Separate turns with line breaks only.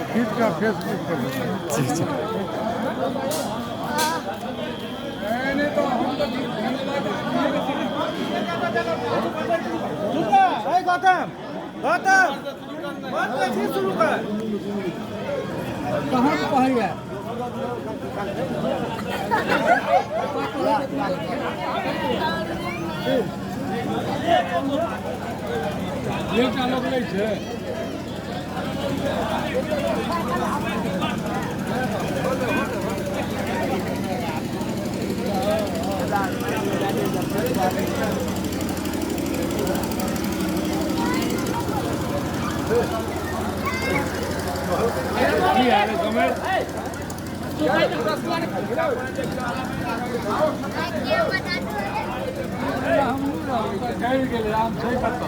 खींच का फेसबुक पर
जी जी
गौतम गौतम शुरू कर
कहाँ से पहुँच गया ये क्या लोग लै छै की हाल है समय हम सही करता